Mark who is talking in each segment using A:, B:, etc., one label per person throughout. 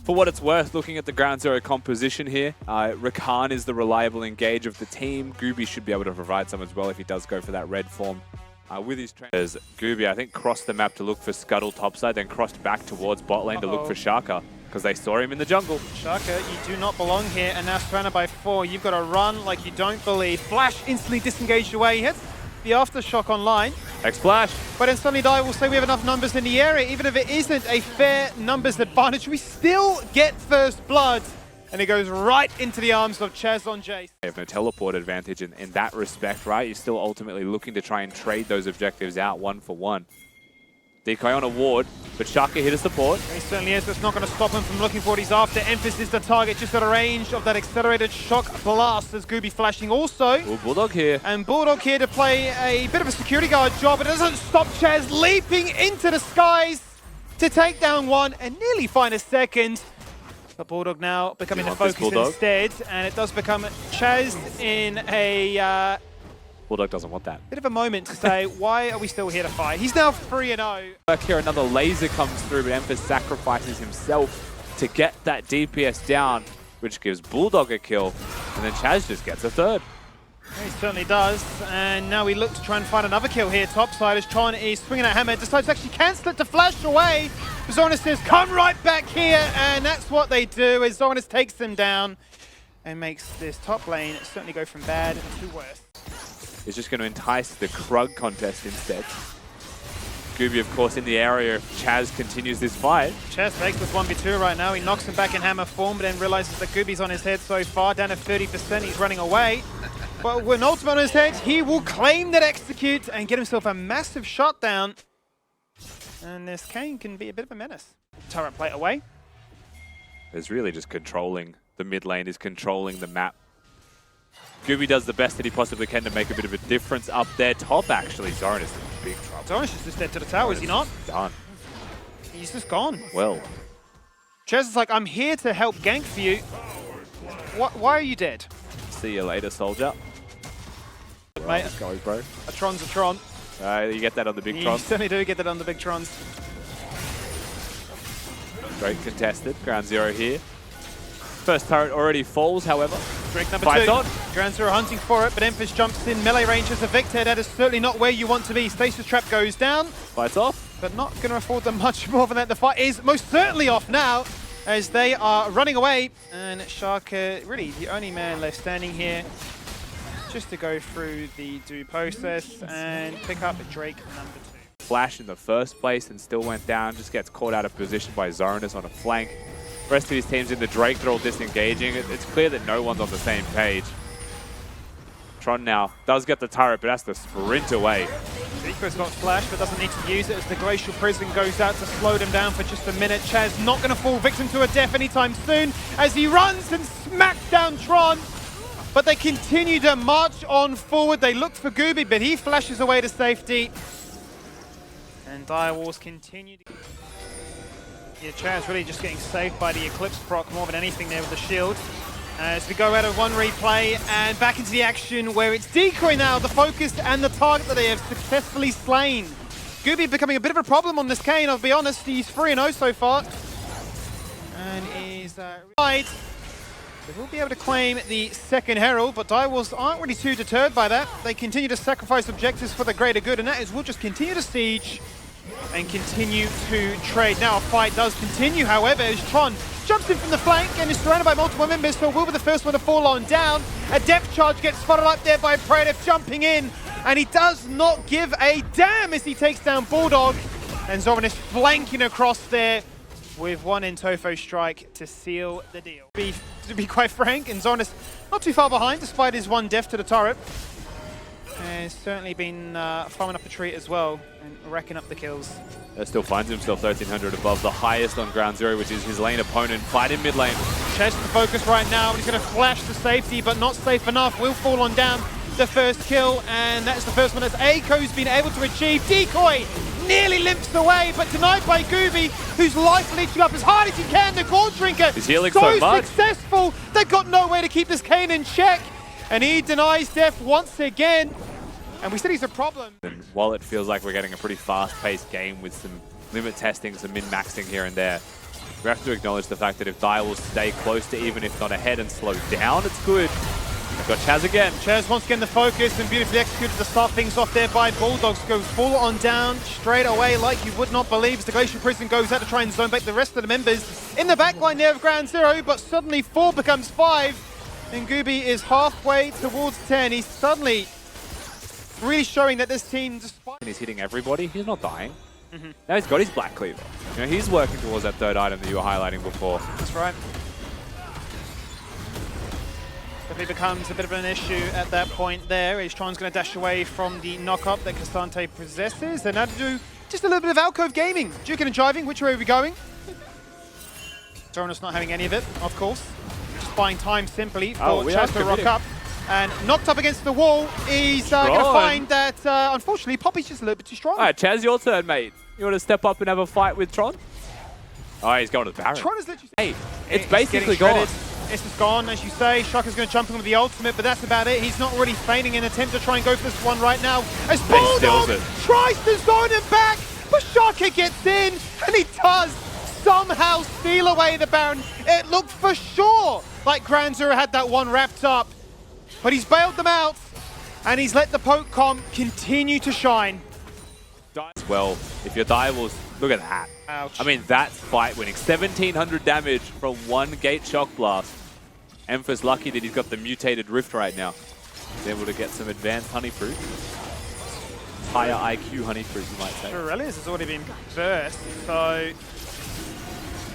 A: For what it's worth, looking at the Ground Zero composition here, Rakan is the reliable engage of the team. Gooby should be able to provide some as well if he does go for that red form. With his trainers, Gooby, I think, crossed the map to look for Scuttle topside, then crossed back towards bot lane to look for sHAKa, because they saw him in the jungle.
B: sHAKa, you do not belong here, and now surrounded by 4. You've got to run like you don't believe. Flash instantly disengaged away. He hits the aftershock online.
A: X-Flash.
B: But then suddenly Die will say we have enough numbers in the area. Even if it isn't a fair numbers advantage, we still get first blood. And it goes right into the arms of Chazz on Jace.
A: They have no teleport advantage in that respect, right? You're still ultimately looking to try and trade those objectives out 1-for-1. Decoy on a ward, but sHAKa hit a support.
B: He certainly is. That's not going to stop him from looking for what he's after. mfis is the target, just out of range of that accelerated shock blast as Gooby flashing also.
A: Ooh, Bulldawg here.
B: And Bulldawg here to play a bit of a security guard job. It doesn't stop Chazz leaping into the skies to take down one and nearly find a second. But Bulldawg now becoming the focus instead. And it does become Chazz in a...
A: Bulldawg doesn't want that.
B: Bit of a moment to say, why are we still here to fight? He's now 3-0.
A: Here another laser comes through, but mfis sacrifices himself to get that DPS down, which gives Bulldawg a kill, and then Chazz just gets a third.
B: He certainly does, and now we look to try and find another kill here topside as Tron is swinging at hammer, decides to actually cancel it to flash away. Zorenous says, come right back here, and that's what they do as Zorenous takes them down and makes this top lane certainly go from bad to worse.
A: Is just going to entice the Krug contest instead. Gooby, of course, in the area if Chazz continues this fight.
B: Chazz takes this 1v2 right now. He knocks him back in hammer form, but then realizes that Gooby's on his head so far, down to 30%. He's running away. But with an ultimate on his head, he will claim that execute and get himself a massive shot down. And this Kayn can be a bit of a menace. Turret plate away.
A: It's really just controlling the mid lane, is controlling the map. Gooby does the best that he possibly can to make a bit of a difference up there. Top, actually, Zorenous is in big trouble.
B: Zorenous is just dead to the tower, is he not?
A: Done.
B: He's just gone.
A: Well.
B: Chazz is like, I'm here to help gank for you. Why are you dead?
A: See you later, soldier.
B: Mate,
A: goes, bro.
B: A Tron's a Tron.
A: You get that on the big
B: You
A: Tron.
B: certainly do get that on the big Trons.
A: Great contested. Ground Zero here. First turret already falls, however.
B: Drake number
A: Fight
B: 2.
A: on.
B: Ground Zero hunting for it, but mfis jumps in melee range as a Victor. That is certainly not where you want to be. Stasis Trap goes down.
A: Fights off.
B: But not going to afford them much more than that. The fight is most certainly off now as they are running away. And sHAKa, really the only man left standing here just to go through the do process and pick up Drake number 2.
A: Flash in the first place and still went down. Just gets caught out of position by Zorenous on a flank. Rest of his team's in the Drake, they're all disengaging. It's clear that no one's on the same page. Tron now does get the turret, but has to sprint away.
B: Eiko's got flash, but doesn't need to use it as the Glacial Prison goes out to slow them down for just a minute. Chazz not going to fall victim to a death anytime soon as he runs and smacks down Tron. But they continue to march on forward. They look for Gooby, but he flashes away to safety. And Dire Wars continue to... Yeah, Chazz really just getting saved by the Eclipse proc more than anything there with the shield. As we go out of one replay and back into the action where it's Decoy now, the focus and the target that they have successfully slain. Gooby becoming a bit of a problem on this Kayn, I'll be honest. He's 3-0 so far. And is right. They will be able to claim the second Herald, but Dire Wars aren't really too deterred by that. They continue to sacrifice objectives for the greater good, and that is we'll just continue to siege and continue to trade. Now a fight does continue, however, as Tron jumps in from the flank and is surrounded by multiple members, so will be the first one to fall on down. A depth charge gets spotted up there by Praedyth jumping in, and he does not give a damn as he takes down Bulldawg. And Zorenous flanking across there with one Intofo strike to seal the deal. To be quite frank, and Zorenous not too far behind despite his one death to the turret. Has certainly been farming up a treat as well and racking up the kills.
A: Still finds himself 1300 above the highest on Ground Zero, which is his lane opponent. Fight in mid lane.
B: Chazz the focus right now. He's going to flash to safety, but not safe enough. Will fall on down the first kill, and that's the first one that Eiko's been able to achieve. Decoy nearly limps away, but denied by Gooby, whose life leeching up as hard as he can. The Gold Drinker
A: is healing so much.
B: Successful. They've got no way to keep this Kayn in check, and he denies death once again. And we said he's a problem.
A: And while it feels like we're getting a pretty fast-paced game with some limit testing, some min-maxing here and there, We have to acknowledge the fact that if Dire will stay close to even if not ahead and slow down, it's good. We've got Chazz again.
B: Chazz once again the focus and beautifully executed to start things off there by Bulldogs. Go full on down straight away like you would not believe as the Glacial Prison goes out to try and zone back the rest of the members in the backline there of Ground Zero, but suddenly 4 becomes 5 and Gooby is halfway towards 10. He's suddenly really showing that this team, despite...
A: And he's hitting everybody, he's not dying. Now he's got his Black Cleaver. You know, he's working towards that third item that you were highlighting before.
B: That's right. Definitely becomes a bit of an issue at that point there. As Tron's going to dash away from the knock-up that Cassante possesses. And now to do just a little bit of alcove gaming. Juking and jiving, which way are we going? Zorenous not having any of it, of course. Just buying time simply for Chazz to rock up. And knocked up against the wall, he's going to find that, unfortunately, Poppy's just a little bit too strong.
A: All right, Chazz, your turn, mate. You want to step up and have a fight with Tron? Oh, he's going to the Baron.
B: Tron is literally...
A: Hey, it's basically gone.
B: This is gone, as you say. sHAKa's going to jump in with the ultimate, but that's about it. He's not really feigning an attempt to try and go for this one right now. As Bulldawg tries to zone him back, but sHAKa gets in, and he does somehow steal away the Baron. It looked for sure like Ground Zero had that one wrapped up, but he's bailed them out, and he's let the poke comp continue to shine.
A: Well, if your Direwolves, look at that.
B: Ouch.
A: I mean, that's fight winning. 1700 damage from one Gate Shock Blast. mfis lucky that he's got the mutated Rift right now. He's able to get some advanced honey fruit. Higher IQ honey fruit, you might say.
B: Aurelius has already been burst, so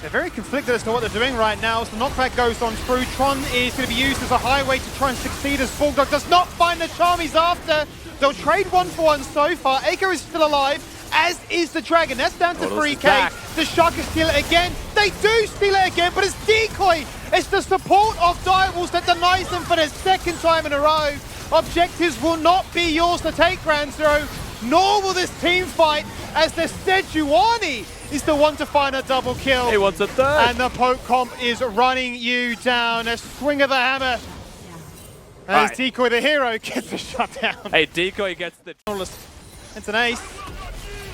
B: they're very conflicted as to what they're doing right now. So the knockback goes on through. Tron is going to be used as a highway to try and succeed as Bulldawg does not find the charm he's after. They'll trade 1-for-1 so far. Eiko is still alive, as is the Dragon. That's down to 3k. The sHAKa steal it again. They do steal it again, but it's Decoy. It's the support of Direwolves that denies them for the second time in a row. Objectives will not be yours to take, Ground Zero, nor will this team fight, as the Sejuani is the one to find a double kill.
A: He wants a third.
B: And the poke comp is running you down. A swing of the hammer. As Decoy, the hero, gets the shutdown.
A: Hey, Decoy gets the...
B: It's an ace.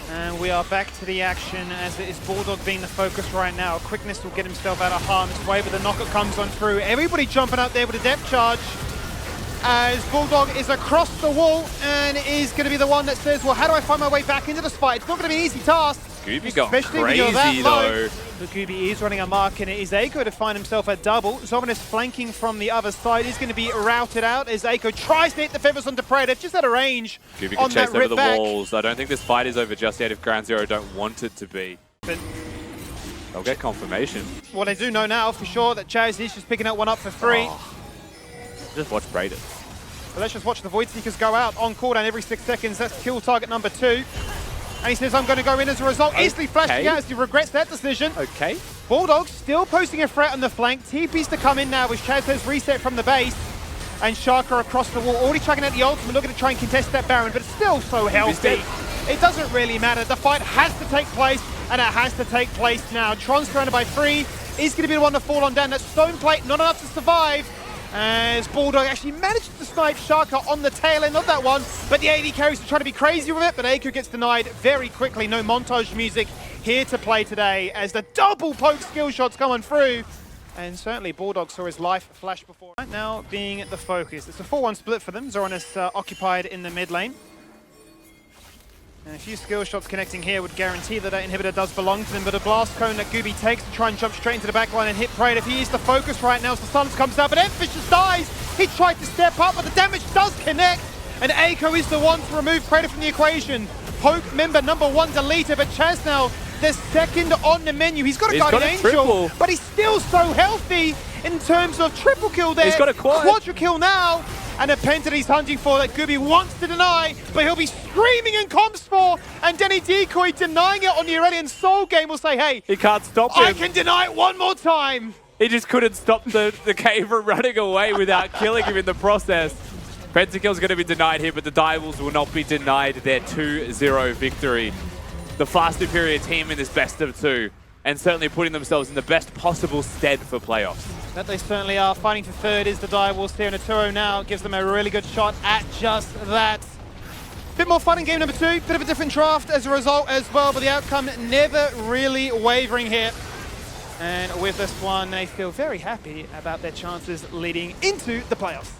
B: And we are back to the action as it is Bulldawg being the focus right now. Quickness will get himself out of harm's way, but the knockup comes on through. Everybody jumping up there with a depth charge as Bulldawg is across the wall and is going to be the one that says, well, how do I find my way back into this fight? It's not going to be an easy task.
A: Gooby got crazy, though.
B: But Gooby is running a mark, and it is Eiko to find himself a double. Zorenous flanking from the other side is going to be routed out as Eiko tries to hit the feathers onto Praedyth, just out of range.
A: Gooby can chase over the walls. I don't think this fight is over just yet if Ground Zero don't want it to be.
B: But
A: they'll get confirmation.
B: Well, they do know now for sure that Chazz is just picking that one up for free.
A: Just watch Praedyth.
B: But let's just watch the Void Seekers go out on cooldown every 6 seconds. That's kill target number 2. And he says, I'm going to go in as a result. Easily flashing out as he regrets that decision.
A: Okay.
B: Bulldawg still posting a threat on the flank. TP's to come in now as Chazz has reset from the base. And sHAKa across the wall, already chucking out the ultimate, looking to try and contest that Baron, but it's still so healthy. It doesn't really matter. The fight has to take place, and it has to take place now. Tron's surrounded by 3. He's going to be the one to fall on down. That stone plate, not enough to survive. As Bulldawg actually managed to snipe sHAKa on the tail end of that one, but the AD carries to try to be crazy with it, but Eiko gets denied very quickly. No montage music here to play today as the double poke skill shots coming through. And certainly Bulldawg saw his life flash before. Right now being the focus. It's a 4-1 split for them. Zorenous occupied in the mid lane. And a few skill shots connecting here would guarantee that that inhibitor does belong to them, but a blast cone that Gooby takes to try and jump straight into the backline and hit Praedyth. He is the focus right now as the silence comes out, but mfis just dies. He tried to step up, but the damage does connect, and Eiko is the one to remove Praedyth from the equation. Poke member number 1 deleted, but Chazz now the second on the menu. He's got a Guardian Angel, but he's still so healthy in terms of triple kill there.
A: He's got a
B: quadra kill now. And a pen that he's hunting for that Gooby wants to deny, but he'll be screaming in comms for, and Denny Decoy denying it on the Aurelian Soul game will say, hey,
A: he can't stop him.
B: I can deny it one more time.
A: He just couldn't stop the cave from running away without killing him in the process. Pentakill's going to be denied here, but the Direwolves will not be denied their 2-0 victory. The far superior team in this best of 2, and certainly putting themselves in the best possible stead for playoffs.
B: That they certainly are. Fighting for third is the Direwolves here, and a 2-0 now gives them a really good shot at just that. Bit more fun in game number 2, bit of a different draft as a result as well, but the outcome never really wavering here. And with this one, they feel very happy about their chances leading into the playoffs.